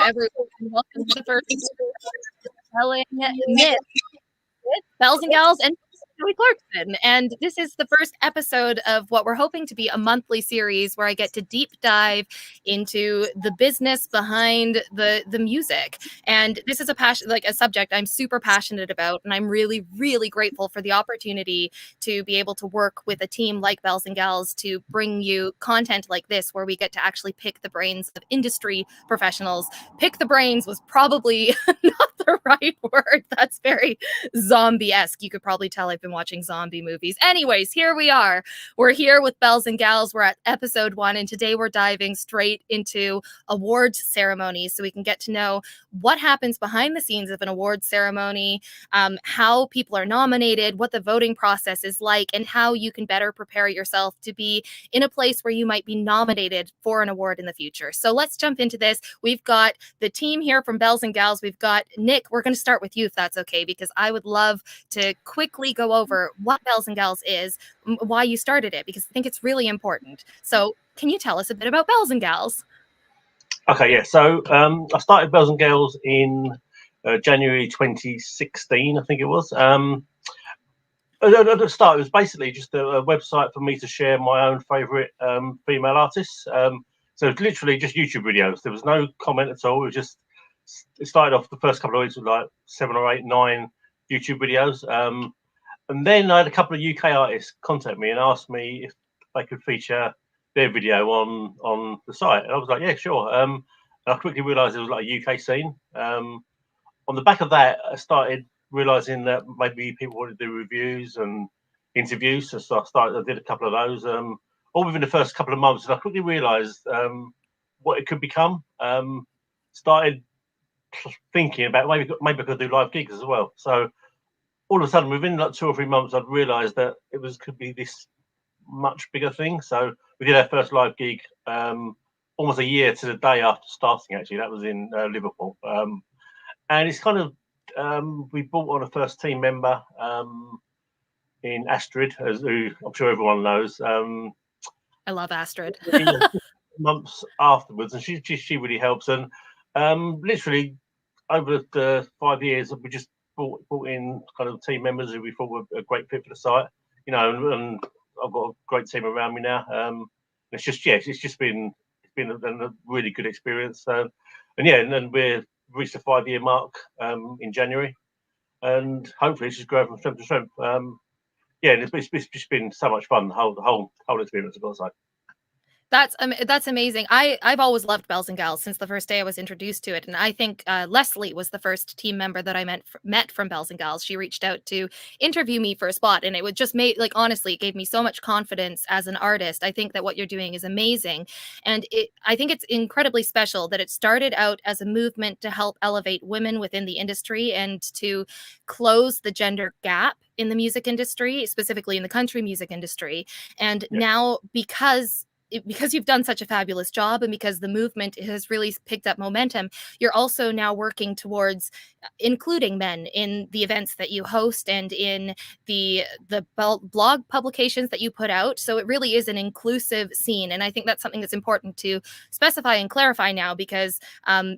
everyone. Welcome to the first Dispelling Myth with Bells and Gals and Joey Clarkson. And this is the first episode of what we're hoping to be a monthly series where I get to deep dive into the business behind the music. And this is a subject I'm super passionate about, and I'm really, really grateful for the opportunity to be able to work with a team like Bells and Gals to bring you content like this, where we get to actually pick the brains of industry professionals. Pick the brains was probably not the right word. That's very zombie-esque. You could probably tell I've been watching zombie movies. Anyways, here we are. We're here with Bells and Gals. We're at episode 1, and today we're diving straight into awards ceremonies so we can get to know what happens behind the scenes of an awards ceremony, how people are nominated, what the voting process is like, and how you can better prepare yourself to be in a place where you might be nominated for an award in the future. So let's jump into this. We've got the team here from Bells and Gals. We've got Nick. We're going to start with you if that's okay, because I would love to quickly go over what Bells and Gals is, why you started it, because I think it's really important. So can you tell us a bit about Bells and Gals? Okay, yeah. So I started Bells and Gals in January 2016, I think it was. At the start, it was basically just a website for me to share my own favourite female artists. So it was literally just YouTube videos. There was no comment at all. It started off the first couple of weeks with like 7 or 8, 9 YouTube videos. And then I had a couple of UK artists contact me and ask me if they could feature their video on the site. And I was like, yeah, sure. And I quickly realised it was like a UK scene. On the back of that, I started realising that maybe people wanted to do reviews and interviews. So I did a couple of those, all within the first couple of months. And I quickly realised what it could become. Started thinking about maybe I could do live gigs as well. So all of a sudden, within like 2 or 3 months, I'd realised that could be this much bigger thing. So we did our first live gig almost a year to the day after starting. Actually, that was in Liverpool, and it's kind of we brought on a first team member in Astrid, who I'm sure everyone knows. I love Astrid. Months afterwards, and she really helps. And literally over the 5 years, we just brought in kind of team members who we thought were a great fit for the site, and I've got a great team around me now. It's just been a really good experience. And we've reached the 5-year mark in January, and hopefully it's just growing from strength to strength. It's just been so much fun, the whole experience, I've got to say. That's amazing. I've always loved Bells and Gals since the first day I was introduced to it, and I think Leslie was the first team member that I met from Bells and Gals. She reached out to interview me for a spot, and it would just honestly, it gave me so much confidence as an artist. I think that what you're doing is amazing, and I think it's incredibly special that it started out as a movement to help elevate women within the industry and to close the gender gap in the music industry, specifically in the country music industry. And now, because you've done such a fabulous job and because the movement has really picked up momentum, you're also now working towards including men in the events that you host and in the blog publications that you put out. So it really is an inclusive scene. And I think that's something that's important to specify and clarify now, because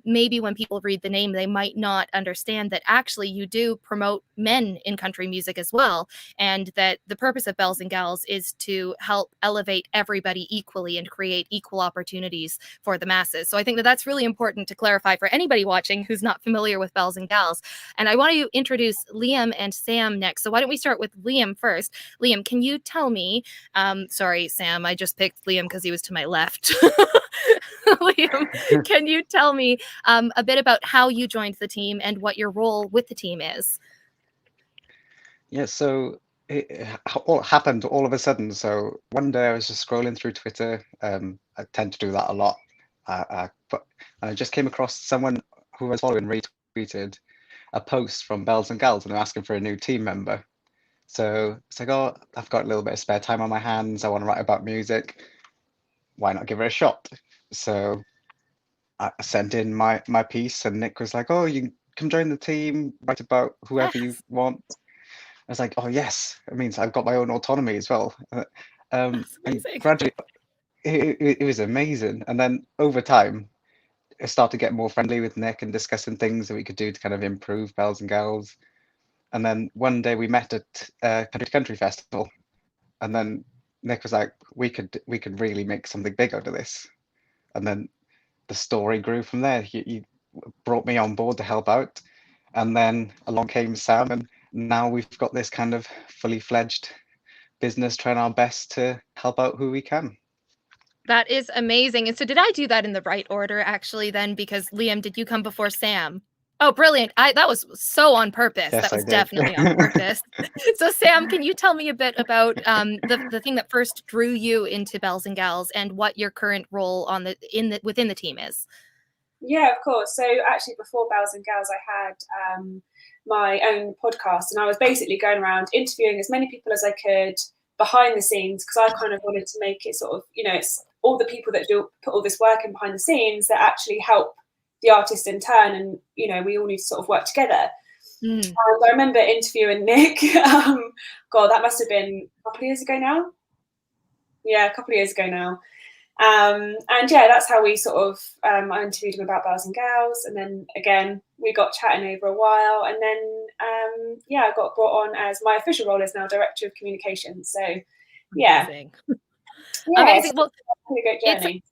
maybe when people read the name, they might not understand that actually you do promote men in country music as well. And that the purpose of Bells and Gals is to help elevate everybody equally and create equal opportunities for the masses. So I think that that's really important to clarify for anybody watching who's not familiar with Bells and Gals. And I want to introduce Liam and Sam next. So why don't we start with Liam first? Liam, can you tell me, sorry, Sam, I just picked Liam because he was to my left. Liam, can you tell me a bit about how you joined the team and what your role with the team is? Yeah, so it all happened all of a sudden. So one day I was just scrolling through Twitter. I tend to do that a lot. But I just came across someone who I was following retweeted a post from Bells and Gals, and they're asking for a new team member. So it's like, oh, I've got a little bit of spare time on my hands. I want to write about music. Why not give it a shot? So I sent in my piece, and Nick was like, oh, you can come join the team, write about whoever you want. I was like, oh, yes, it means I've got my own autonomy as well. And gradually, it was amazing. And then over time, started getting more friendly with Nick and discussing things that we could do to kind of improve Bells and Gals. And then one day we met at Country to Country Festival, and then Nick was like, we could really make something big out of this. And then the story grew from there. He brought me on board to help out, and then along came Sam, and now we've got this kind of fully fledged business, trying our best to help out who we can. That is amazing. And so did I do that in the right order actually then? Because Liam, did you come before Sam? Oh, brilliant. That was so on purpose. Yes, That was I did. definitely on purpose. So Sam, can you tell me a bit about the thing that first drew you into Bells and Gals and what your current role within the team is? Yeah, of course. So actually before Bells and Gals, I had my own podcast, and I was basically going around interviewing as many people as I could behind the scenes, because I kind of wanted to make it sort of, it's all the people that do put all this work in behind the scenes that actually help the artist in turn, and we all need to sort of work together. And I remember interviewing Nick. God, that must have been a couple of years ago now. Yeah, a couple of years ago now. And yeah, that's how we sort of I interviewed him about Bells and Gals, and then again we got chatting over a while, and then I got brought on as my official role is now Director of Communications. So yeah, amazing. Amazing. Well, it's a great journey.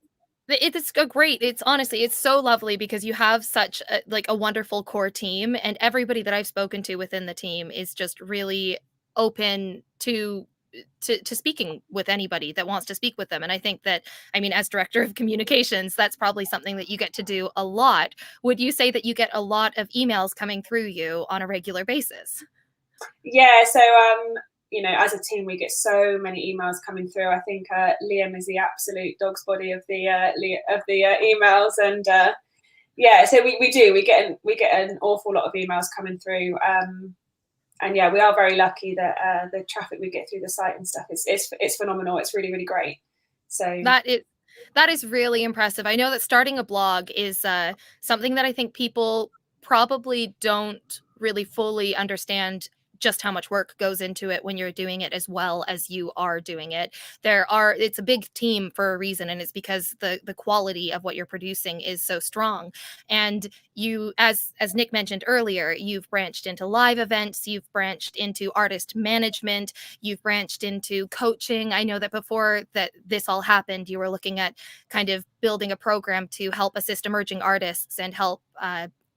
It's great. It's honestly, it's so lovely because you have such a wonderful core team, and everybody that I've spoken to within the team is just really open to speaking with anybody that wants to speak with them. And I think that, as Director of Communications, that's probably something that you get to do a lot. Would you say that you get a lot of emails coming through you on a regular basis? Yeah, so as a team, we get so many emails coming through. I think Liam is the absolute dog's body of the emails, and so we get an awful lot of emails coming through. And yeah, we are very lucky that the traffic we get through the site and stuff is phenomenal. It's really, really great. So that is really impressive. I know that starting a blog is something that I think people probably don't really fully understand just how much work goes into it when you're doing it as well as you are doing it. It's a big team for a reason, and it's because the quality of what you're producing is so strong. And you, as Nick mentioned earlier, you've branched into live events, you've branched into artist management, you've branched into coaching. I know that before that this all happened, you were looking at kind of building a program to help assist emerging artists and help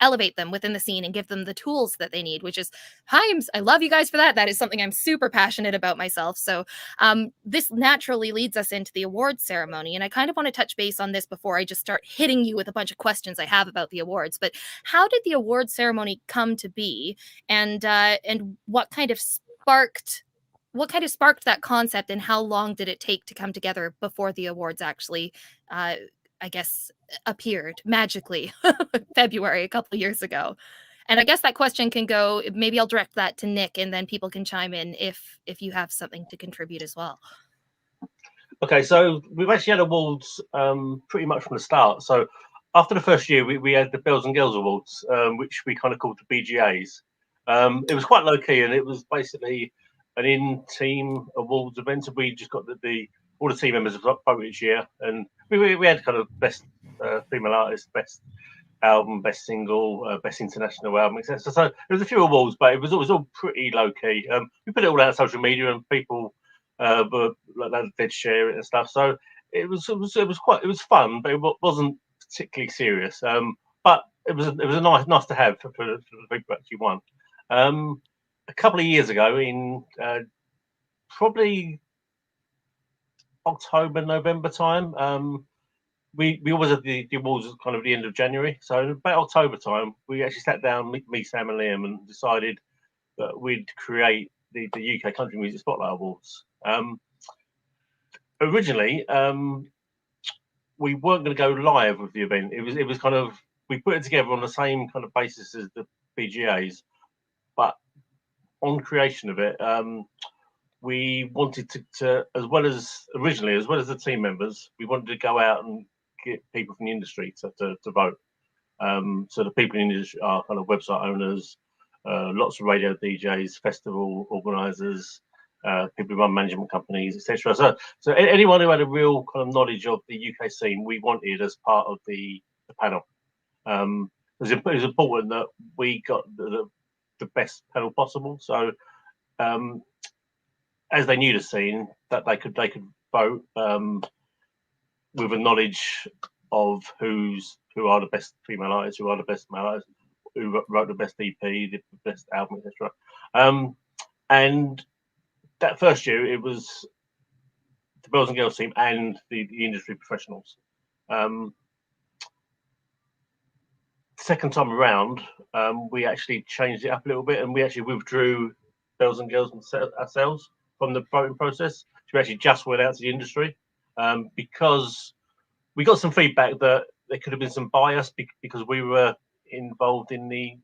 elevate them within the scene and give them the tools that they need, which is, I love you guys for that. That is something I'm super passionate about myself. So this naturally leads us into the awards ceremony. And I kind of want to touch base on this before I just start hitting you with a bunch of questions I have about the awards. But how did the awards ceremony come to be? And what kind of sparked that concept, and how long did it take to come together before the awards actually I guess appeared magically February a couple of years ago? And I guess that question can go, maybe I'll direct that to Nick, and then people can chime in if you have something to contribute as well. Okay, so we've actually had awards pretty much from the start. So after the first year, we had the Bells and Girls Awards, which we kind of called the BGAs. It was quite low key, and it was basically an in-team awards event. So we just got all the team members voted each year, and we had kind of best female artist, best album, best single, best international album, etc. So there was a few awards, but it was all pretty low key. We put it all out on social media, and people did share it and stuff. So it was fun, but it wasn't particularly serious. But it was a nice to have for the people who actually won. A couple of years ago, in probably October, November time, we always have the awards kind of the end of January. So about October time, we actually sat down, me, Sam, and Liam, and decided that we'd create the UK Country Music Spotlight Awards. Originally, we weren't going to go live with the event. It was kind of, we put it together on the same kind of basis as the BGAs, but on creation of it, we wanted to as well as the team members, we wanted to go out and get people from the industry to vote. So the people in the industry are kind of website owners, lots of radio DJs, festival organisers, people who run management companies, etc. So anyone who had a real kind of knowledge of the UK scene, we wanted as part of the panel. It was important that we got the best panel possible. So as they knew the scene, that they could vote with a knowledge of who are the best female artists, who are the best male artists, who wrote the best EP, the best album, etc. And that first year, it was the Girls and Girls team and the industry professionals. Second time around, we actually changed it up a little bit, and we actually withdrew Girls and Girls ourselves from the voting process. We actually just went out to the industry because we got some feedback that there could have been some bias because we were involved in the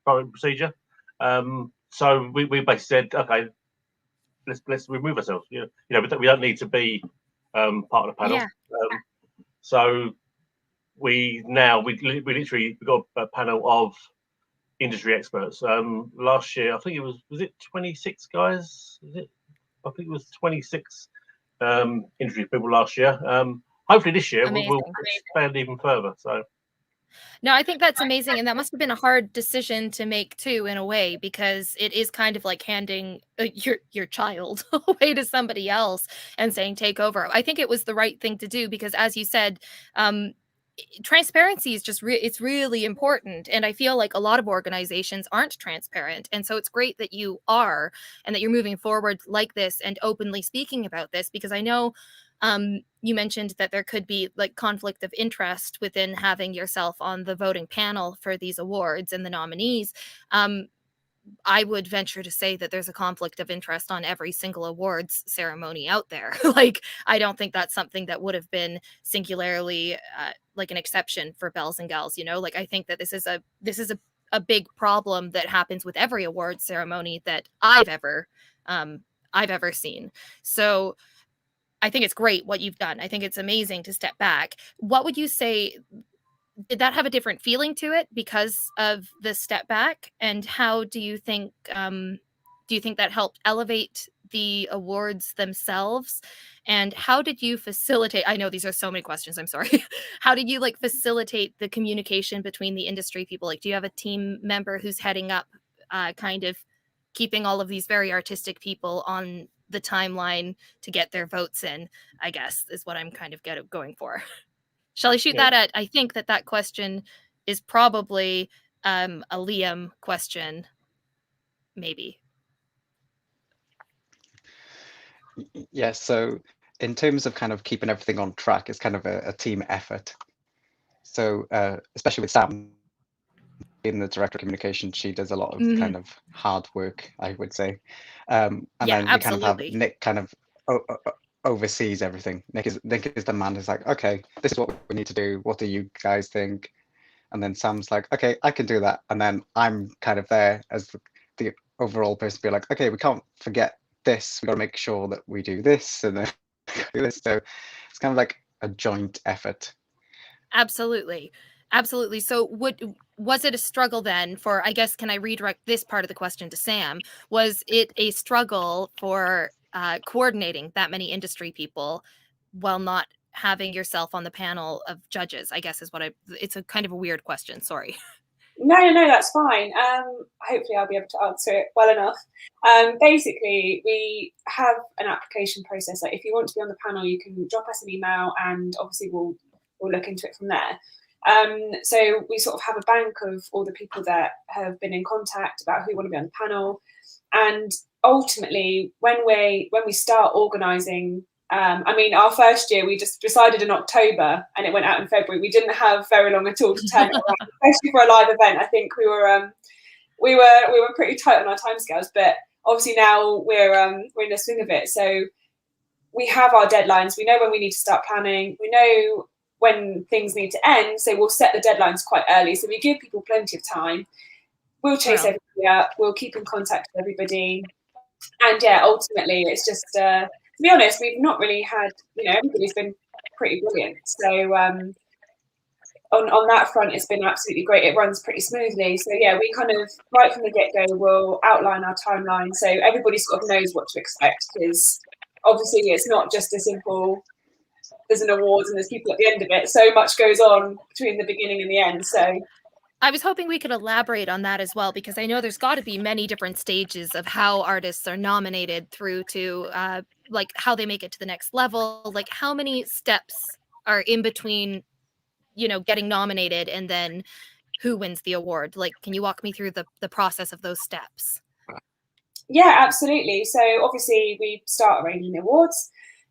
voting procedure. So we basically said, okay, let's remove ourselves. You know, we don't need to be part of the panel. Yeah. So we literally got a panel of industry experts. Last year, I think it was it 26 guys? I think it was 26 industry people last year. Hopefully this year we'll expand even further. So. No, I think that's amazing. And that must have been a hard decision to make too, in a way, because it is kind of like handing your child away to somebody else and saying, take over. I think it was the right thing to do because, as you said, transparency is just it's really important. And I feel like a lot of organizations aren't transparent. And so it's great that you are and that you're moving forward like this and openly speaking about this, because I know you mentioned that there could be like conflict of interest within having yourself on the voting panel for these awards and the nominees. I would venture to say that there's a conflict of interest on every single awards ceremony out there. Like, I don't think that's something that would have been singularly like an exception for Bells and Gals, you know? Like, I think that this is a big problem that happens with every awards ceremony that I've ever seen. So I think it's great what you've done. I think it's amazing to step back. What would you say, did that have a different feeling to it because of the step back? And how do you think that helped elevate the awards themselves? And how did you facilitate, I know these are so many questions, I'm sorry. How did you like facilitate the communication between the industry people? Like, do you have a team member who's heading up kind of keeping all of these very artistic people on the timeline to get their votes in, I guess, is what I'm kind of going for. Shall I shoot that at, I think that question is probably a Liam question, maybe. Yeah, so in terms of kind of keeping everything on track, it's kind of a team effort. So especially with Sam, being the director of communication, she does a lot of kind of hard work, I would say. And then we kind of have Nick kind of oversees everything. Nick is the man who's like, okay, this is what we need to do. What do you guys think? And then Sam's like, okay, I can do that. And then I'm kind of there as the overall person, be like, okay, we can't forget this. We got to make sure that we do this and then do this. So it's kind of like a joint effort. Absolutely. Absolutely. So was it a struggle then for, I guess, can I redirect this part of the question to Sam? Was it a struggle for coordinating that many industry people while not having yourself on the panel of judges, I guess is what it's a kind of a weird question. Sorry. No, that's fine. Hopefully I'll be able to answer it well enough. Basically, we have an application process. Like, if you want to be on the panel, you can drop us an email and obviously we'll look into it from there. So we sort of have a bank of all the people that have been in contact about who want to be on the panel. And ultimately, when we start organising, I mean, our first year, we just decided in October and it went out in February. We didn't have very long at all to turn it around, especially for a live event. I think we were pretty tight on our timescales, but obviously now we're in the swing of it. So we have our deadlines. We know when we need to start planning. We know when things need to end, so we'll set the deadlines quite early. So we give people plenty of time. We'll chase everybody up. We'll keep in contact with everybody. And yeah, ultimately, it's just, to be honest, we've not really had, everybody's been pretty brilliant. So on that front, it's been absolutely great. It runs pretty smoothly. So yeah, we kind of, right from the get-go, we'll outline our timeline so everybody sort of knows what to expect, because obviously it's not just a simple there's an award and there's people at the end of it. So much goes on between the beginning and the end. So I was hoping we could elaborate on that as well, because I know there's got to be many different stages of how artists are nominated through to like how they make it to the next level. Like how many steps are in between, you know, getting nominated and then who wins the award? Like, can you walk me through the process of those steps? Yeah, absolutely. So obviously we start arranging the awards.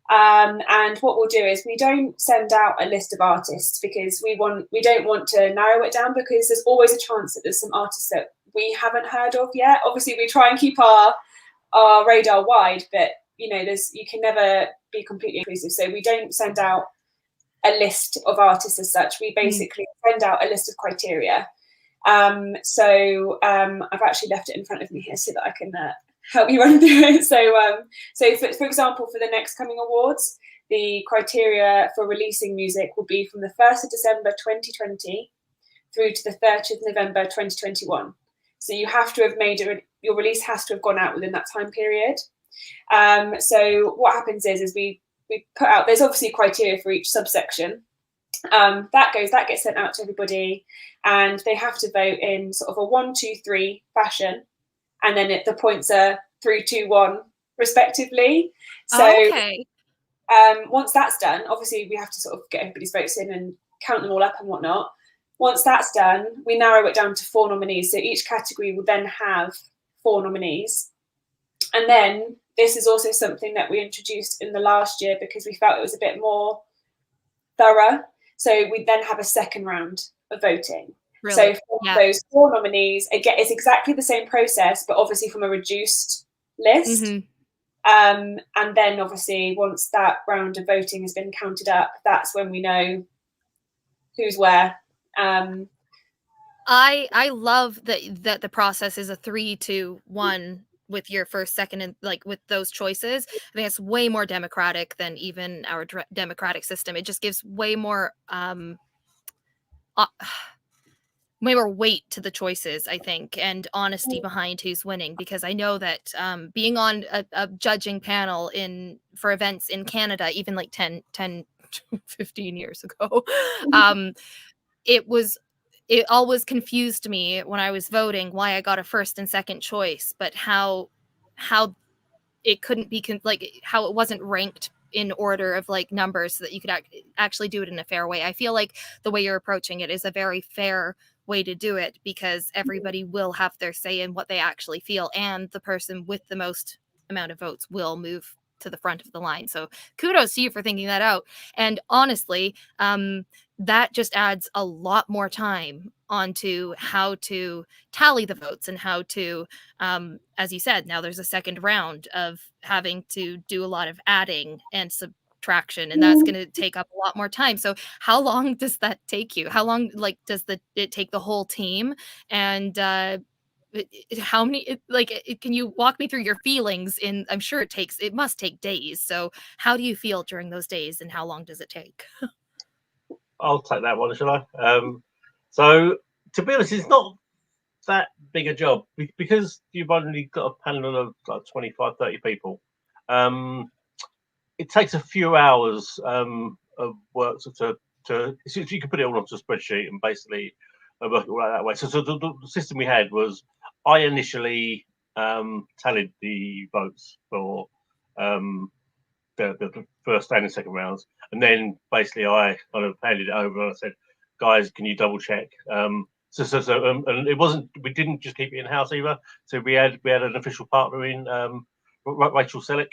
And what we'll do is we don't send out a list of artists because we don't want to narrow it down, because there's always a chance that there's some artists that we haven't heard of yet. Obviously, we try and keep our radar wide, but you know, you can never be completely inclusive. So we don't send out a list of artists as such. We basically send out a list of criteria. So I've actually left it in front of me here so that I can help you run through it. So for example, for the next coming awards, the criteria for releasing music will be from the 1st of December 2020 through to the 30th of November 2021. So you have to have your release has to have gone out within that time period. So what happens is we put out, there's obviously criteria for each subsection. That gets sent out to everybody, and they have to vote in sort of a 1, 2, 3 fashion, and then the points are 3, 2, 1 respectively. So once that's done, obviously we have to sort of get everybody's votes in and count them all up and whatnot. Once that's done, we narrow it down to 4 nominees. So each category will then have 4 nominees. And then this is also something that we introduced in the last year because we felt it was a bit more thorough. So we then have a second round of voting. Really? So for those 4 nominees, again, it's exactly the same process, but obviously from a reduced list. And then obviously once that round of voting has been counted up, that's when we know who's where. I love that the process is a 3, 2, 1 with your first, second, and like with those choices. I think it's way more democratic than even our democratic system. It just gives way more weight to the choices, I think, and honesty behind who's winning, because I know that being on a judging panel for events in Canada, even like 10 15 years ago, it always confused me when I was voting why I got a first and second choice, but how it couldn't be how it wasn't ranked in order of like numbers so that you could actually do it in a fair way. I feel like the way you're approaching it is a very fair way to do it, because everybody will have their say in what they actually feel, and the person with the most amount of votes will move to the front of the line. So kudos to you for thinking that out. And honestly, that just adds a lot more time onto how to tally the votes and how to, as you said, now there's a second round of having to do a lot of adding and subtraction, and that's going to take up a lot more time. So how long does that take you? How long does it take the whole team? And how many can you walk me through your feelings? I'm sure it must take days. So how do you feel during those days, and how long does it take? I'll take that one, shall I? So to be honest, it's not that big a job because you've only got a panel of like 25, 30 people. It takes a few hours of work to you can put it all onto a spreadsheet and basically work it right that way. So the system we had was I initially tallied the votes for the first and second rounds, and then basically I kind of handed it over and I said, guys, can you double check? And it wasn't, we didn't just keep it in house either. So we had an official partner in Rachel Selleck.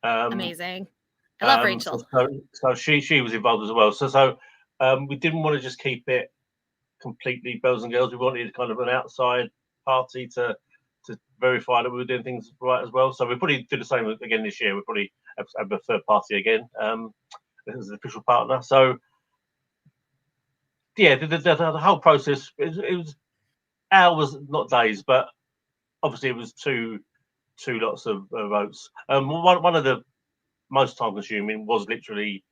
Amazing. I love Rachel. So she was involved as well. So we didn't want to just keep it completely bells and girls. We wanted kind of an outside party to verify that we were doing things right as well. So we probably do the same again this year. We probably have a third party again as an official partner. So yeah, the whole process it was hours, not days, but obviously it was two lots of votes. One of the most time consuming was literally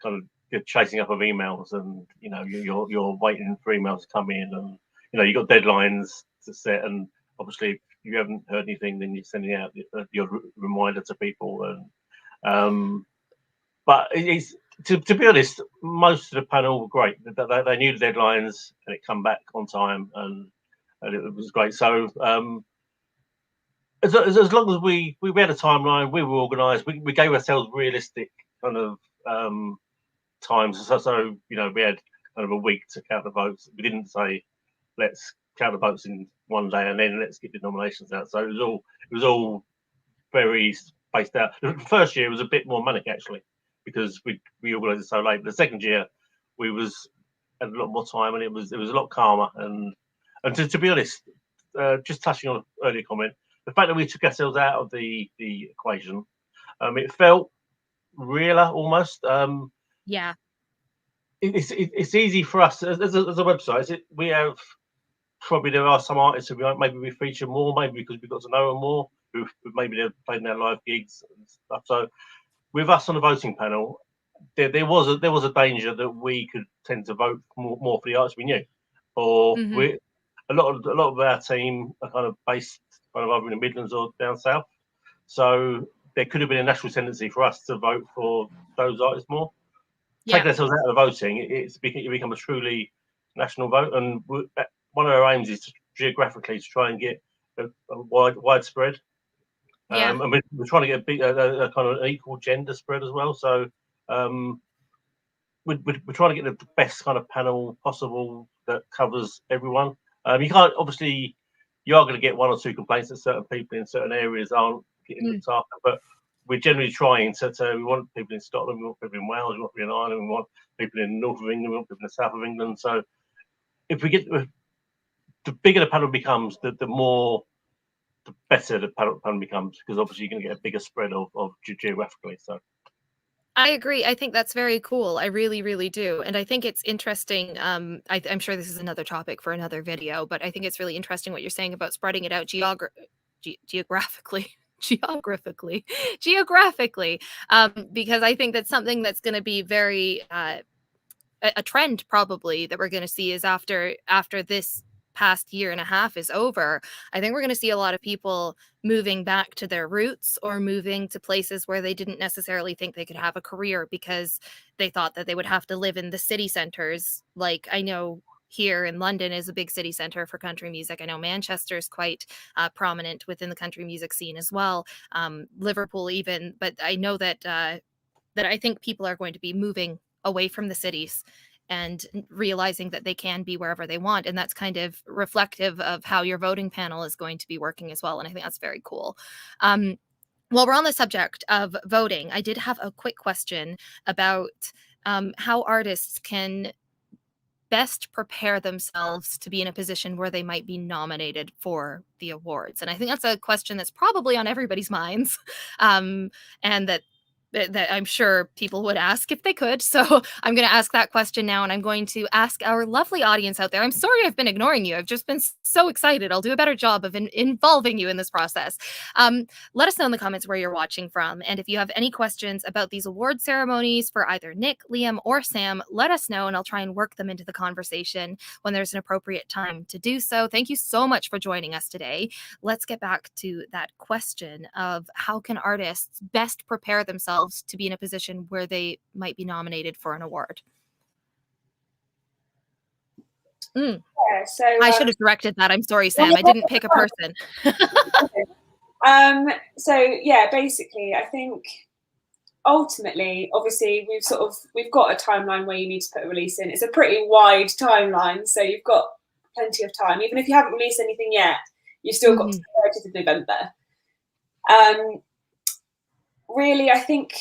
kind of chasing up of emails, and you know you're waiting for emails to come in, and you know you got deadlines to set, and obviously if you haven't heard anything, then you're sending out your reminder to people, and but it's to be honest, most of the panel were great. They knew the deadlines and it come back on time, and it was great. So as long as we had a timeline, we were organised. We gave ourselves realistic kind of times. So you know, we had kind of a week to count the votes. We didn't say let's count the votes in one day and then let's get the nominations out. So it was all very spaced out. The first year was a bit more manic actually, because we organised it so late. The second year we had a lot more time, and it was a lot calmer. And to be honest, just touching on an earlier comment, the fact that we took ourselves out of the equation, it felt realer almost. Yeah. It's easy for us as a website. We have probably, there are some artists who maybe we feature more, maybe because we've got to know them more, who maybe they've played in their live gigs and stuff. So with us on the voting panel, there was a danger that we could tend to vote more for the artists we knew, or a lot of our team are kind of based kind of over in the Midlands or down south. So there could have been a natural tendency for us to vote for those artists more. Yeah. Taking ourselves out of the voting, it become a truly national vote, and one of our aims is to geographically to try and get a widespread. Yeah. And we're trying to get a kind of equal gender spread as well. So we're trying to get the best kind of panel possible that covers everyone. You can't, obviously, you are going to get one or two complaints that certain people in certain areas aren't getting looked after, but we're generally trying to. We want people in Scotland, we want people in Wales, we want people in Ireland, we want people in the north of England, we want people in the south of England. So if we get the bigger the panel becomes, the better the panel becomes, because obviously you're going to get a bigger spread of geographically. So I agree. I think that's very cool. I really, really do. And I think it's interesting. I'm sure this is another topic for another video, but I think it's really interesting what you're saying about spreading it out geographically. Because I think that's something that's going to be very a trend probably that we're going to see is after this past year and a half is over. I think we're going to see a lot of people moving back to their roots, or moving to places where they didn't necessarily think they could have a career because they thought that they would have to live in the city centers. Like, I know here in London is a big city center for country music. I know Manchester is quite prominent within the country music scene as well. Liverpool even, but I know that I think people are going to be moving away from the cities and realizing that they can be wherever they want. And that's kind of reflective of how your voting panel is going to be working as well. And I think that's very cool. While we're on the subject of voting, I did have a quick question about how artists can best prepare themselves to be in a position where they might be nominated for the awards. And I think that's a question that's probably on everybody's minds, and that I'm sure people would ask if they could. So I'm going to ask that question now, and I'm going to ask our lovely audience out there. I'm sorry I've been ignoring you. I've just been so excited. I'll do a better job of involving you in this process. Let us know in the comments where you're watching from. And if you have any questions about these award ceremonies for either Nick, Liam, or Sam, let us know, and I'll try and work them into the conversation when there's an appropriate time to do so. Thank you so much for joining us today. Let's get back to that question of how can artists best prepare themselves to be in a position where they might be nominated for an award. Yeah, so I should have directed that. I'm sorry, Sam. I didn't pick a person. So yeah, basically, I think ultimately, obviously, we've got a timeline where you need to put a release in. It's a pretty wide timeline, so you've got plenty of time. Even if you haven't released anything yet, you've still got to the 30th of November. Really, I think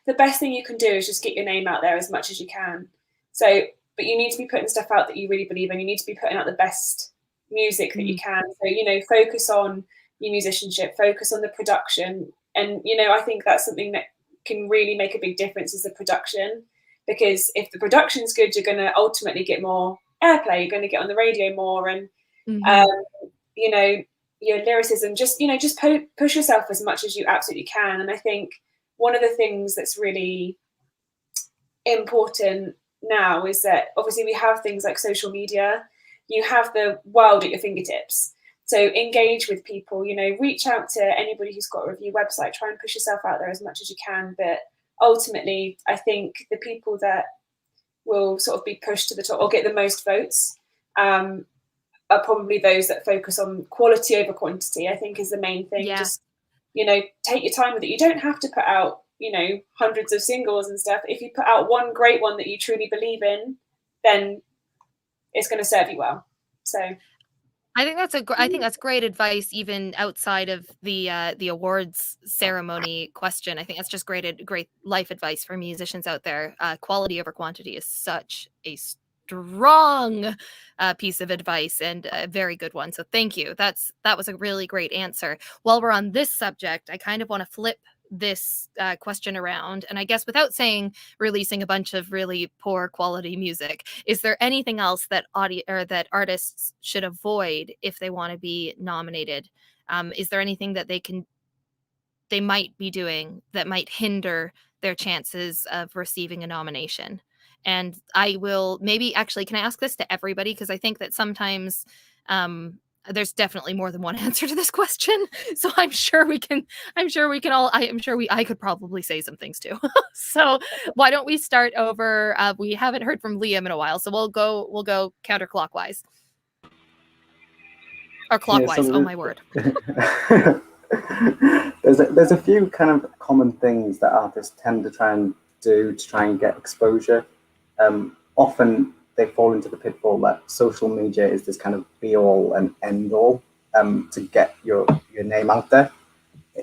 the best thing you can do is just get your name out there as much as you can. So, but you need to be putting stuff out that you really believe in. You need to be putting out the best music that you can. So, focus on your musicianship, focus on the production. And, I think that's something that can really make a big difference, is the production. Because if the production's good, you're going to ultimately get more airplay. You're going to get on the radio more. And, your lyricism, just push yourself as much as you absolutely can. And I think one of the things that's really important now is that obviously we have things like social media. You have the world at your fingertips. So engage with people, reach out to anybody who's got a review website, try and push yourself out there as much as you can. But ultimately, I think the people that will sort of be pushed to the top or get the most votes are probably those that focus on quality over quantity, I think is the main thing. Yeah. Just, take your time with it. You don't have to put out, hundreds of singles and stuff. If you put out one great one that you truly believe in, then it's going to serve you well. So I think that's great advice, even outside of the awards ceremony question. I think that's just great life advice for musicians out there. Quality over quantity is such a strong piece of advice, and a very good one. So thank you. That was a really great answer. While we're on this subject, I kind of want to flip this question around, and I guess without saying releasing a bunch of really poor quality music, is there anything else that that artists should avoid if they want to be nominated? Is there anything that they might be doing that might hinder their chances of receiving a nomination? And I will maybe actually, can I ask this to everybody? Because I think that sometimes there's definitely more than one answer to this question. So I could probably say some things too. So why don't we start over? We haven't heard from Liam in a while, so we'll go counterclockwise. Or clockwise, oh my word. There's a few kind of common things that artists tend to try and do to try and get exposure. Often they fall into the pitfall that social media is this kind of be all and end all to get your name out there.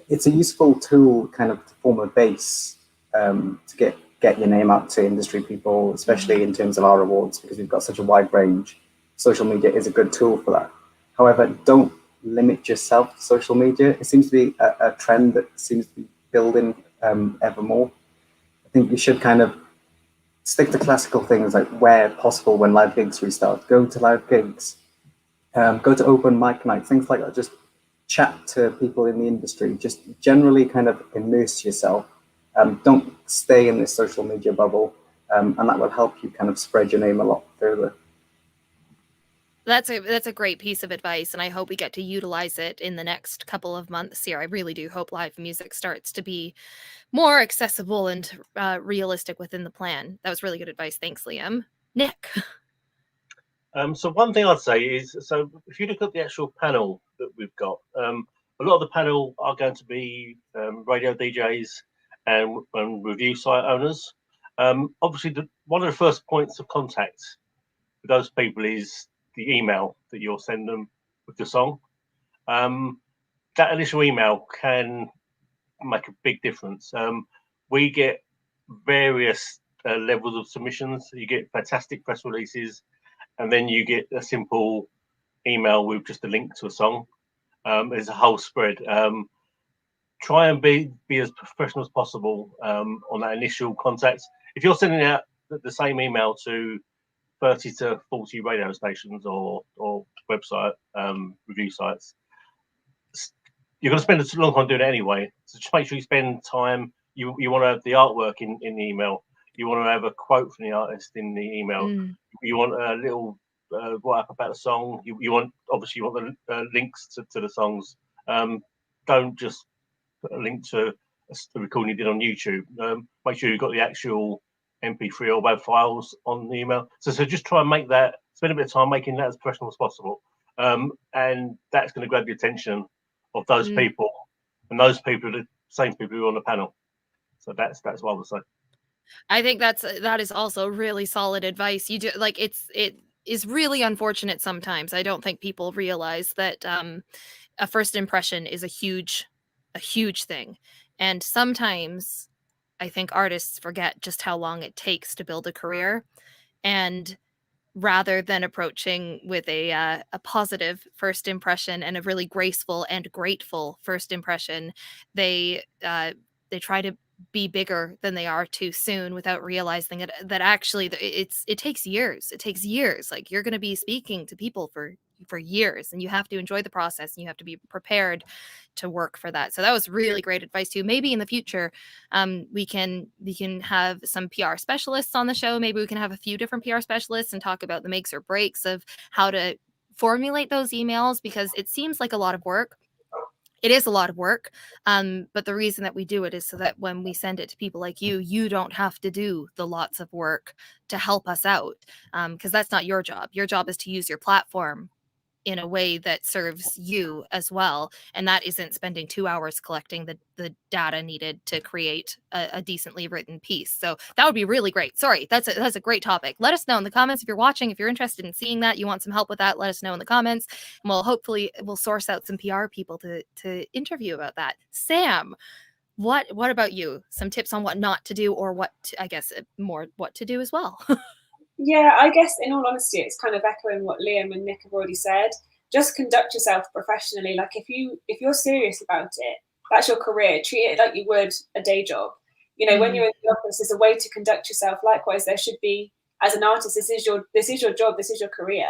It's a useful tool kind of to form a base to get your name out to industry people, especially in terms of our awards, because we've got such a wide range. Social media is a good tool for that. However, don't limit yourself to social media. It seems to be a trend that seems to be building ever more. I think you should kind of stick to classical things, like where possible when live gigs restart, go to live gigs, go to open mic nights, things like that. Just chat to people in the industry, just generally kind of immerse yourself. Don't stay in this social media bubble, and that will help you kind of spread your name a lot further. That's a great piece of advice, and I hope we get to utilize it in the next couple of months here. I really do hope live music starts to be more accessible and realistic within the plan. That was really good advice. Thanks, Liam. Nick. So one thing I'd say is, so if you look at the actual panel that we've got, a lot of the panel are going to be radio DJs and review site owners. Obviously, one of the first points of contact with those people is the email that you'll send them with the song. That initial email can make a big difference. We get various levels of submissions. You get fantastic press releases, and then you get a simple email with just a link to a song. There's a whole spread. Try and be as professional as possible on that initial contact. If you're sending out the same email to 30 to 40 radio stations or website review sites, you're going to spend a long time doing it anyway. So just make sure you spend time. You want to have the artwork in the email. You want to have a quote from the artist in the email. You want a little write up about the song. You want the links to the songs. Don't just put a link to the recording you did on YouTube. Make sure you've got the actual MP3 or web files on the email. So just try and spend a bit of time making that as professional as possible. And that's going to grab the attention of those people, and those people are the same people who are on the panel. So that's what I would say. I think that is also really solid advice. You do, like, it is really unfortunate sometimes. I don't think people realize that a first impression is a huge thing, and sometimes I think artists forget just how long it takes to build a career, and rather than approaching with a positive first impression and a really graceful and grateful first impression, they try to be bigger than they are too soon without realizing that actually it takes years. It takes years. Like, you're going to be speaking to people for years, and you have to enjoy the process, and you have to be prepared to work for that. So that was really great advice too. Maybe in the future, we can have some PR specialists on the show. Maybe we can have a few different PR specialists and talk about the makes or breaks of how to formulate those emails, because it seems like a lot of work. It is a lot of work, but the reason that we do it is so that when we send it to people like you don't have to do the lots of work to help us out, because that's not your job. Your job is to use your platform in a way that serves you as well, and that isn't spending 2 hours collecting the data needed to create a decently written piece. So that would be really great. Sorry, that's a great topic. Let us know in the comments if you're watching, if you're interested in seeing that, you want some help with that, let us know in the comments, and we'll source out some PR people to interview about that. Sam, what about you? Some tips on what not to do, or I guess more what to do as well. Yeah, I guess in all honesty, it's kind of echoing what Liam and Nick have already said. Just conduct yourself professionally. Like if you're serious about it, that's your career. Treat it like you would a day job. You know, when you're in the office, there's a way to conduct yourself. Likewise, there should be as an artist. This is your job. This is your career.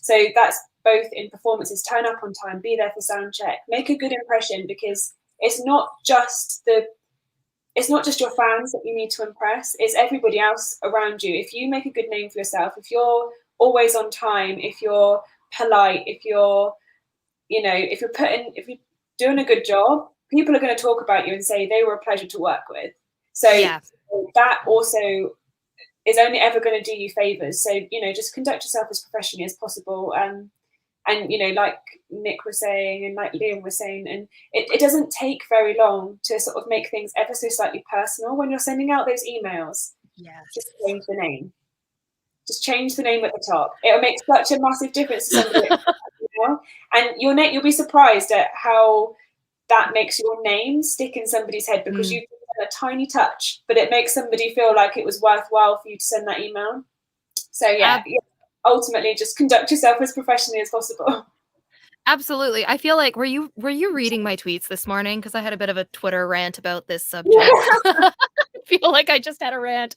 So that's both in performances. Turn up on time. Be there for sound check. Make a good impression, because it's not just your fans that you need to impress, it's everybody else around you. If you make a good name for yourself, if you're always on time, if you're polite, if you're doing a good job, people are going to talk about you and say they were a pleasure to work with. So yeah, that also is only ever going to do you favors. So, just conduct yourself as professionally as possible. And, like Nick was saying and like Liam was saying, and it doesn't take very long to sort of make things ever so slightly personal when you're sending out those emails. Yeah. Just change the name. Just change the name at the top. It'll make such a massive difference to somebody. And you'll be surprised at how that makes your name stick in somebody's head, because you've done a tiny touch, but it makes somebody feel like it was worthwhile for you to send that email. So yeah. Ultimately, just conduct yourself as professionally as possible. Absolutely. I feel like, were you reading my tweets this morning? Because I had a bit of a Twitter rant about this subject. Yeah. I feel like I just had a rant.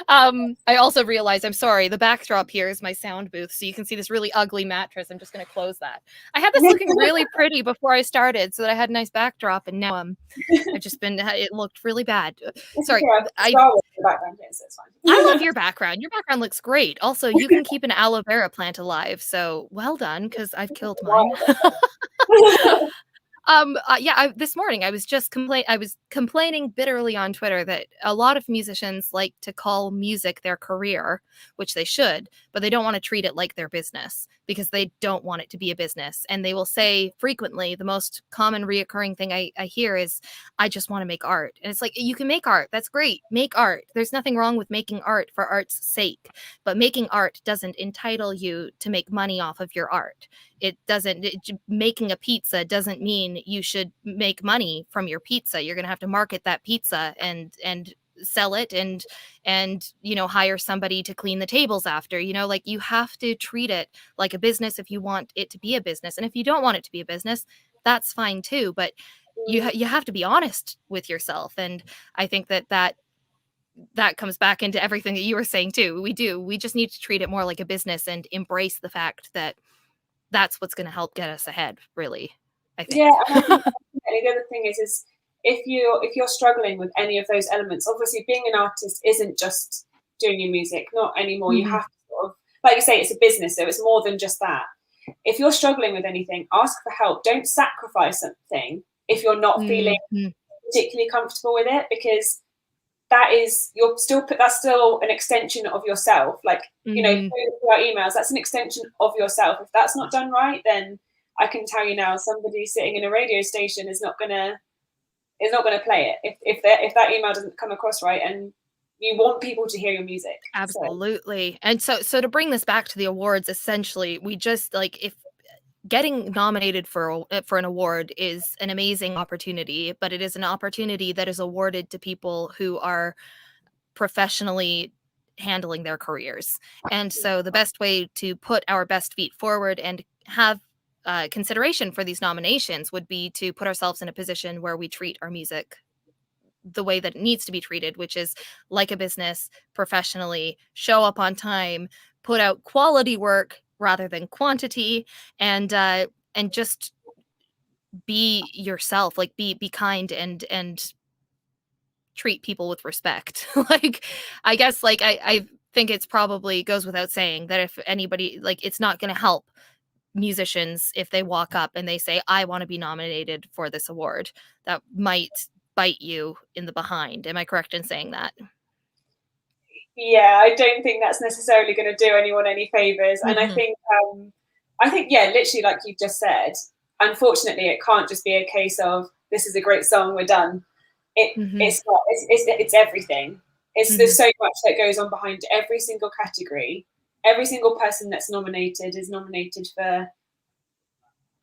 I also realized, I'm sorry, the backdrop here is my sound booth, so you can see this really ugly mattress. I'm just going to close that. I had this looking really pretty before I started, so that I had a nice backdrop, and now it looked really bad. Sorry. I love your background. Your background looks great. Also, you can keep an aloe vera plant alive, so well done, because I've killed mine. This morning I was complaining bitterly on Twitter that a lot of musicians like to call music their career, which they should, but they don't want to treat it like their business, because they don't want it to be a business. And they will say frequently, the most common reoccurring thing I hear is, I just want to make art. And it's like, you can make art. That's great. Make art. There's nothing wrong with making art for art's sake, but making art doesn't entitle you to make money off of your art. Making a pizza doesn't mean you should make money from your pizza. You're going to have to market that pizza and sell it and hire somebody to clean the tables after. Like, you have to treat it like a business if you want it to be a business. And if you don't want it to be a business, that's fine too. But you have to be honest with yourself. And I think that comes back into everything that you were saying too. We just need to treat it more like a business and embrace the fact that that's what's going to help get us ahead, really, I think. Yeah, and I think the other thing is if you're struggling with any of those elements, obviously being an artist isn't just doing your music, not anymore. Mm-hmm. You have to sort of, like you say, it's a business, so it's more than just that. If you're struggling with anything, ask for help. Don't sacrifice something if you're not feeling particularly comfortable with it, because that's still an extension of yourself. Like, our emails, that's an extension of yourself. If that's not done right, then I can tell you now, somebody sitting in a radio station is not gonna play it if that email doesn't come across right, and you want people to hear your music. Absolutely. So. And so to bring this back to the awards, essentially, we just, like, if getting nominated for an award is an amazing opportunity, but it is an opportunity that is awarded to people who are professionally handling their careers. And so the best way to put our best feet forward and have consideration for these nominations would be to put ourselves in a position where we treat our music the way that it needs to be treated, which is like a business, professionally, show up on time, put out quality work rather than quantity, and just be yourself. Like, be kind and treat people with respect. Like, I guess, like, I think it's probably goes without saying that if anybody, like, it's not going to help musicians, if they walk up and they say, I want to be nominated for this award, that might bite you in the behind. Am I correct in saying that? Yeah, I don't think that's necessarily going to do anyone any favors. And I think, yeah, literally, like you just said, unfortunately, it can't just be a case of this is a great song, we're done. It's not. It's everything. There's so much that goes on behind every single category. Every single person that's nominated is nominated for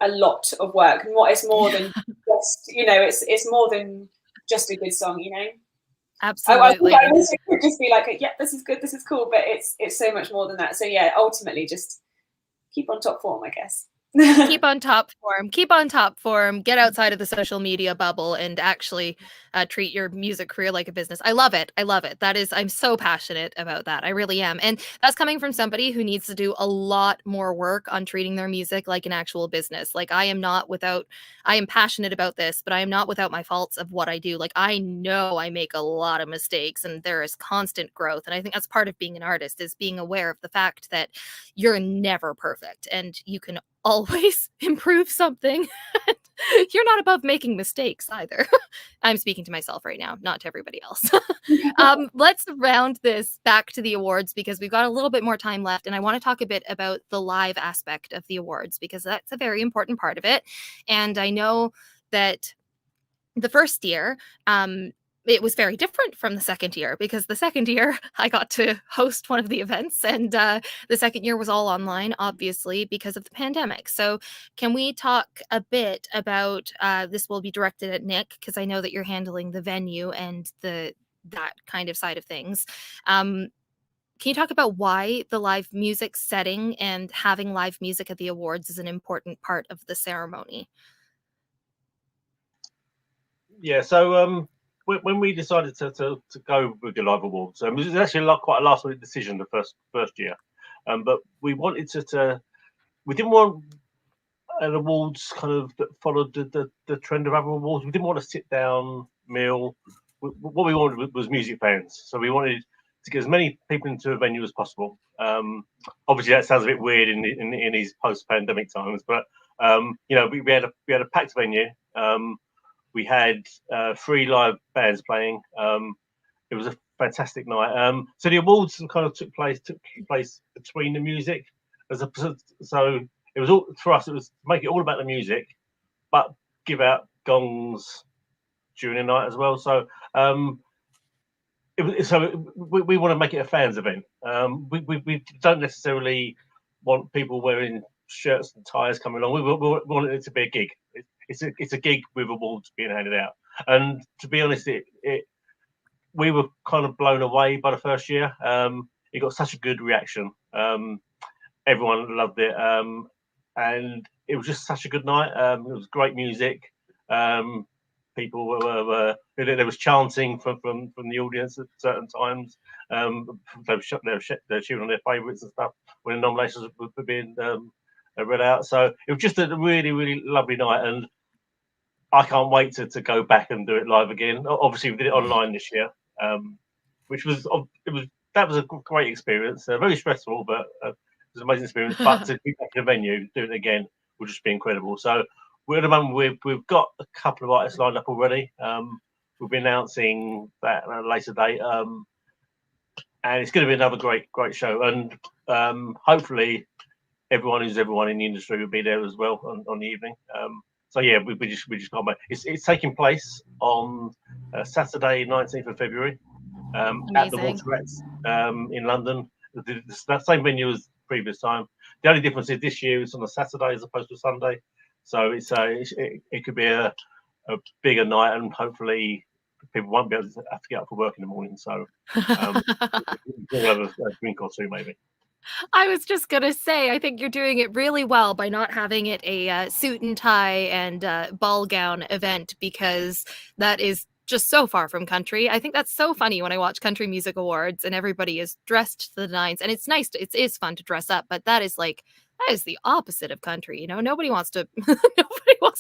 a lot of work, and it's more than just, it's more than just a good song, Absolutely. I wish it could just be like, yeah, this is good, this is cool, but it's so much more than that. So yeah, ultimately just keep on top form, I guess. Keep on top form, get outside of the social media bubble and actually treat your music career like a business. I love it. I'm so passionate about that. I really am. And that's coming from somebody who needs to do a lot more work on treating their music like an actual business. Like I am passionate about this, but I am not without my faults of what I do. Like I know I make a lot of mistakes and there is constant growth. And I think that's part of being an artist, is being aware of the fact that you're never perfect and you can always improve something. You're not above making mistakes either. I'm speaking to myself right now, not to everybody else. Let's round this back to the awards because we've got a little bit more time left, and I want to talk a bit about the live aspect of the awards because that's a very important part of it. And I know that the first year, it was very different from the second year because the second year I got to host one of the events, and the second year was all online, obviously, because of the pandemic. So can we talk a bit about, this will be directed at Nick, because I know that you're handling the venue and that kind of side of things. Can you talk about why the live music setting and having live music at the awards is an important part of the ceremony? Yeah, so when we decided to go with the live awards, it was actually quite a last minute decision the first year, but we wanted we didn't want an awards kind of that followed the trend of other awards. We didn't want a sit down meal. What we wanted was music fans, so we wanted to get as many people into a venue as possible. Obviously, that sounds a bit weird in these post pandemic times, but we had a packed venue. We had 3 live bands playing. It was a fantastic night. So the awards kind of took place between the music, so it was all for us. It was to make it all about the music, but give out gongs during the night as well. So we want to make it a fans event. We don't necessarily want people wearing shirts and ties coming along. We want it to be a gig. It's a gig with awards being handed out. And to be honest, we were kind of blown away by the first year. It got such a good reaction. Everyone loved it, and it was just such a good night. It was great music. People were there was chanting from the audience at certain times. They were cheering on their favourites and stuff when the nominations were being read out. So it was just a really, really lovely night, and I can't wait to go back and do it live again. Obviously, we did it online this year, which was a great experience. Very stressful, but it was an amazing experience. But to be back in a venue, do it again, would just be incredible. So we're at the moment we've got a couple of artists lined up already. We'll be announcing that at a later date, and it's going to be another great show. And hopefully, everyone in the industry will be there as well on the evening. So yeah, we just can't wait. It's taking place on Saturday, 19th of February, at the Waterets in London. That same venue as the previous time. The only difference is this year it's on a Saturday as opposed to Sunday. So it could be a bigger night, and hopefully people won't be able to have to get up for work in the morning. So we'll have a drink or two maybe. I was just going to say, I think you're doing it really well by not having it a suit and tie and ball gown event, because that is just so far from country. I think that's so funny when I watch country music awards and everybody is dressed to the nines, and it's nice. It is fun to dress up, but that is the opposite of country. Nobody wants to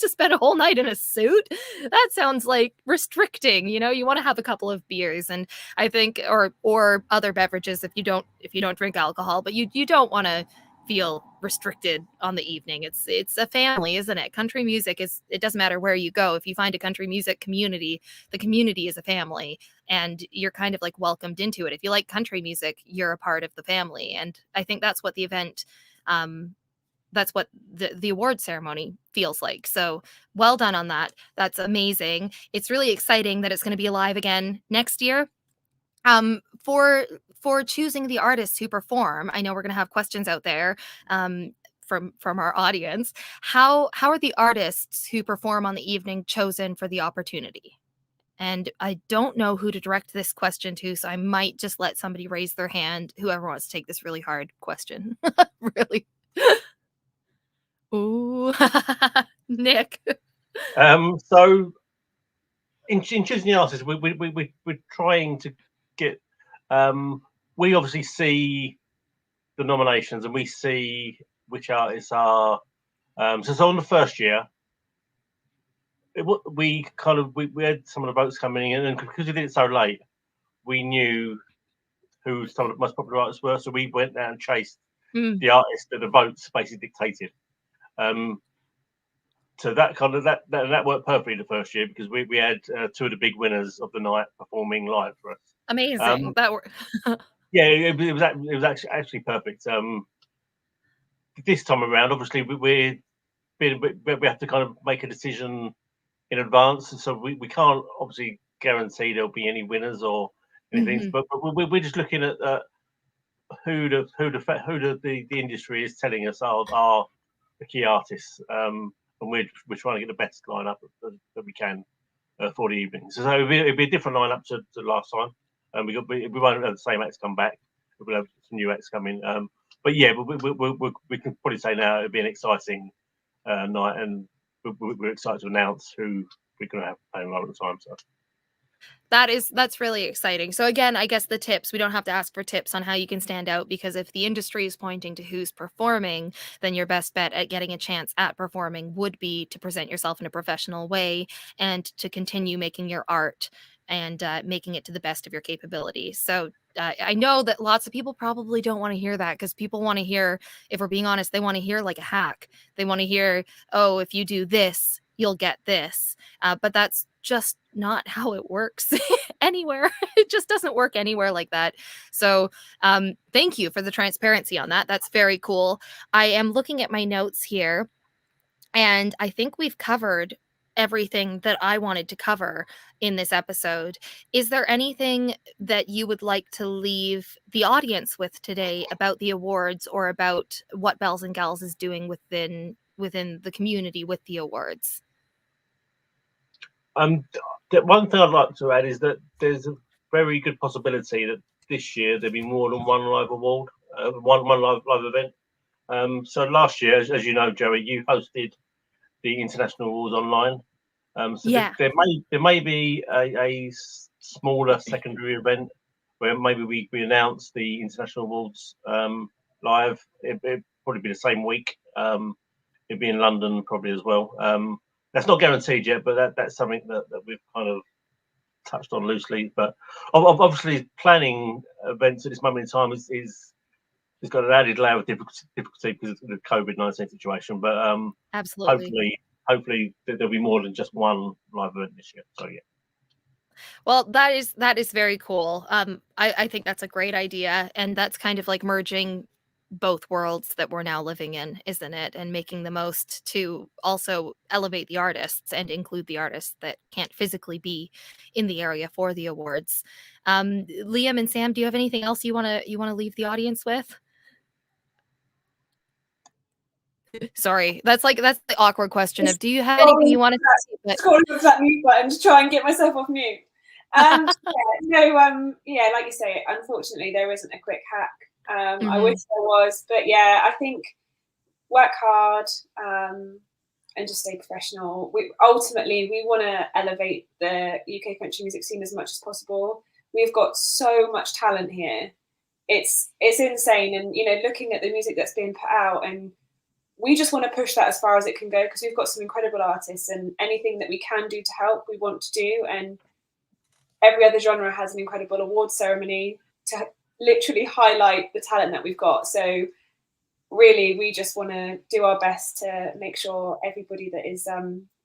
spend a whole night in a suit. That sounds like restricting. You want to have a couple of beers, and I think or other beverages if you don't drink alcohol, but you don't want to feel restricted on the evening. It's a family, isn't it? Country music is, it doesn't matter where you go. If you find a country music community, the community is a family, and you're kind of like welcomed into it. If you like country music, you're a part of the family. And I think that's what the event, that's what the award ceremony feels like. So well done on that. That's amazing. It's really exciting that it's going to be alive again next year. For choosing the artists who perform, I know we're going to have questions out there from our audience. How are the artists who perform on the evening chosen for the opportunity? And I don't know who to direct this question to, so I might just let somebody raise their hand, whoever wants to take this really hard question. Really. Ooh, Nick. So in choosing the artists, we're trying to get. We obviously see the nominations and we see which artists are. So on the first year, we had some of the votes coming in, and because we did it so late, we knew who some of the most popular artists were. So we went down and chased the artists that the votes basically dictated. So that worked perfectly the first year because we had two of the big winners of the night performing live for us. Amazing. That worked. Yeah, it was actually perfect. This time around, obviously, we have to kind of make a decision in advance, and so we can't obviously guarantee there'll be any winners or anything. But we're just looking at who the industry is telling us are the key artists, and we're trying to get the best lineup that we can for the evening. So it'll be a different lineup to last time. We won't have the same acts come back. We'll have some new acts come in. But yeah, we can probably say now it'll be an exciting night, and we're excited to announce who we're going to have playing live at the time. So That's really exciting. So again, I guess the tips, we don't have to ask for tips on how you can stand out, because if the industry is pointing to who's performing, then your best bet at getting a chance at performing would be to present yourself in a professional way and to continue making your art and making it to the best of your capability. So I know that lots of people probably don't want to hear that, because people want to hear, if we're being honest, they want to hear like a hack. They want to hear, oh, if you do this, you'll get this. But that's just not how it works anywhere. It just doesn't work anywhere like that. So thank you for the transparency on that. That's very cool. I am looking at my notes here, and I think we've covered everything that I wanted to cover in this episode. Is there anything that you would like to leave the audience with today about the awards, or about what Bells and Gals is doing within the community with the awards? The one thing I'd like to add is that there's a very good possibility that this year there'll be more than one live award, one live event. So last year, as you know, Joey, you hosted the international awards online. So Yeah. there may be a smaller secondary event where maybe we announce the international awards live. It'd probably be the same week. It'd be in London probably as well. That's not guaranteed yet, but that's something that we've kind of touched on loosely. But obviously, planning events at this moment in time is got an added layer of difficulty because of the COVID-19 situation. But Absolutely. hopefully there'll be more than just one live event this year. So yeah. Well, that is very cool. I think that's a great idea, and that's kind of like merging both worlds that we're now living in, isn't it? And making the most to also elevate the artists and include the artists that can't physically be in the area for the awards. Liam and Sam, do you have anything else you want to leave the audience with? Sorry, that's the awkward question of, do you have anything you want to say? Scrolling with that mute button to try and get myself off mute. Yeah, like you say, unfortunately there isn't a quick hack. I wish there was, but yeah, I think work hard and just stay professional. Ultimately we want to elevate the UK country music scene as much as possible. We've got so much talent here. It's insane, and looking at the music that's being put out, and we just want to push that as far as it can go, because we've got some incredible artists, and anything that we can do to help, we want to do. And every other genre has an incredible award ceremony to literally highlight the talent that we've got. So really, we just want to do our best to make sure everybody that is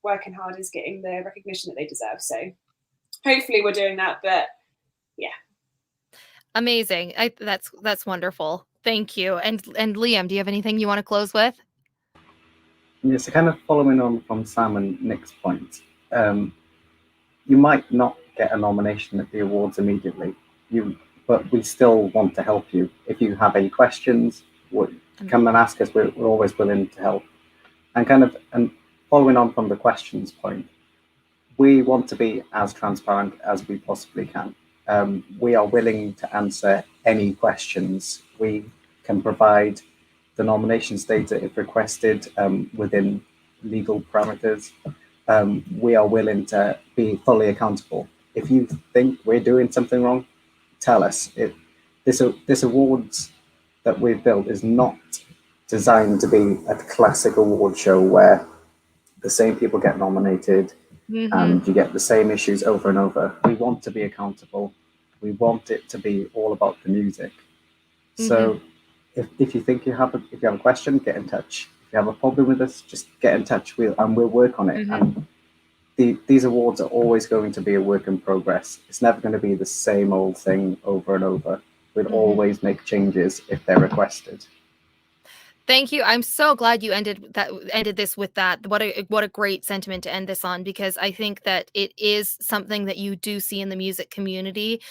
working hard is getting the recognition that they deserve. So hopefully we're doing that, but yeah. Amazing. That's wonderful. Thank you. And Liam, do you have anything you want to close with? Yeah, so kind of following on from Sam and Nick's point, you might not get a nomination at the awards immediately, but we still want to help you. If you have any questions, come and ask us. We're always willing to help. And following on from the questions point, we want to be as transparent as we possibly can. We are willing to answer any questions. We can provide the nominations data if requested within legal parameters. We are willing to be fully accountable. If you think we're doing something wrong, tell us. This awards that we've built is not designed to be a classic award show where the same people get nominated and you get the same issues over and over. We want to be accountable. We want it to be all about the music. So if you think if you have a question, get in touch. If you have a problem with us, just get in touch. We'll work on it. And these awards are always going to be a work in progress. It's never going to be the same old thing over and over. We'll always make changes if they're requested. Thank you. I'm so glad you ended this with that. What a great sentiment to end this on, because I think that it is something that you do see in the music community.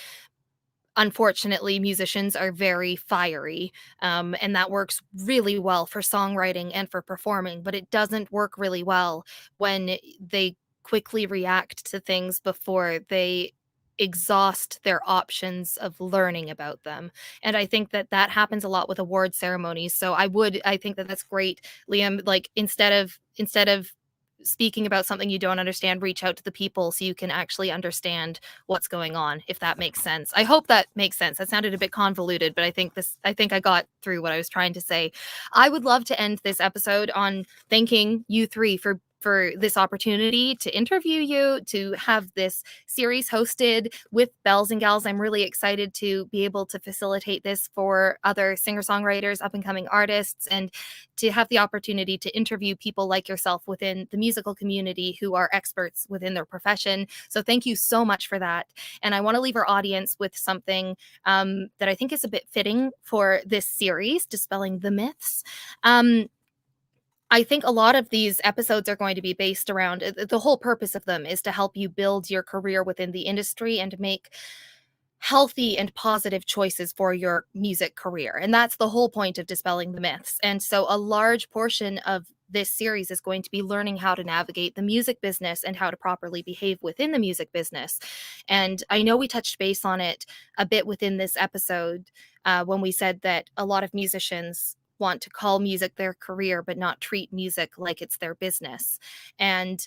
Unfortunately, musicians are very fiery, and that works really well for songwriting and for performing, but it doesn't work really well when they quickly react to things before they exhaust their options of learning about them. And I think that happens a lot with award ceremonies. So I think that that's great, Liam. Like, instead of speaking about something you don't understand, reach out to the people so you can actually understand what's going on, if that makes sense. I hope that makes sense. That sounded a bit convoluted, but I think I got through what I was trying to say. I would love to end this episode on thanking you three for this opportunity to interview you, to have this series hosted with Bells and Gals. I'm really excited to be able to facilitate this for other singer-songwriters, up-and-coming artists, and to have the opportunity to interview people like yourself within the musical community who are experts within their profession. So thank you so much for that. And I want to leave our audience with something that I think is a bit fitting for this series, Dispelling the Myths. I think a lot of these episodes are going to be based around, the whole purpose of them is to help you build your career within the industry and make healthy and positive choices for your music career. And that's the whole point of Dispelling the Myths. And so a large portion of this series is going to be learning how to navigate the music business and how to properly behave within the music business. And I know we touched base on it a bit within this episode when we said that a lot of musicians want to call music their career, but not treat music like it's their business. And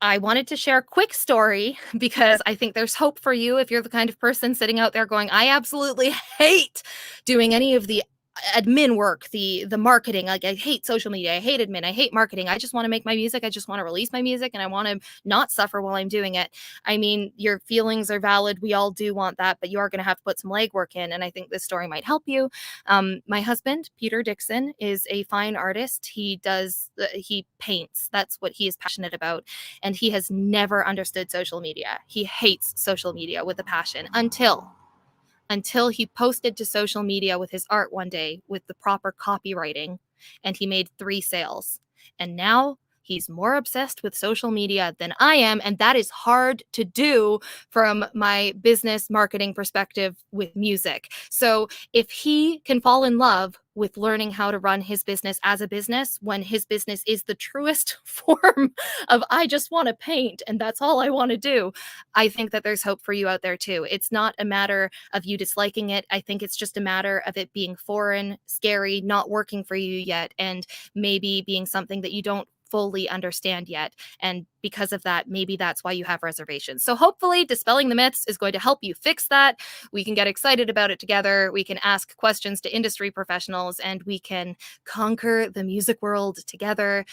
I wanted to share a quick story because I think there's hope for you if you're the kind of person sitting out there going, I absolutely hate doing any of the admin work, the marketing. Like, I hate social media, I hate admin, I hate marketing. I just want to make my music, I just want to release my music, and I want to not suffer while I'm doing it. I mean, your feelings are valid, we all do want that, but you are going to have to put some legwork in, and I think this story might help you. My husband, Peter Dixon, is a fine artist. He paints. That's what he is passionate about, and he has never understood social media. He hates social media with a passion until he posted to social media with his art one day with the proper copywriting, and he made 3 sales. And now he's more obsessed with social media than I am, and that is hard to do from my business marketing perspective with music. So if he can fall in love with learning how to run his business as a business, when his business is the truest form of, I just want to paint and that's all I want to do, I think that there's hope for you out there too. It's not a matter of you disliking it. I think it's just a matter of it being foreign, scary, not working for you yet, and maybe being something that you don't fully understand yet. And because of that, maybe that's why you have reservations. So hopefully Dispelling the Myths is going to help you fix that. We can get excited about it together. We can ask questions to industry professionals, and we can conquer the music world together.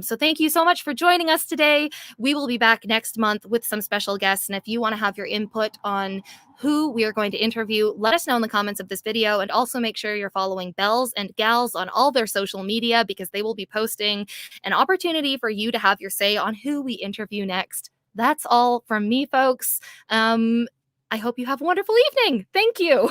So thank you so much for joining us today. We will be back next month with some special guests. And if you want to have your input on who we are going to interview, let us know in the comments of this video. And also make sure you're following Bells and Gals on all their social media, because they will be posting an opportunity for you to have your say on who we interview next. That's all from me, folks. I hope you have a wonderful evening. Thank you.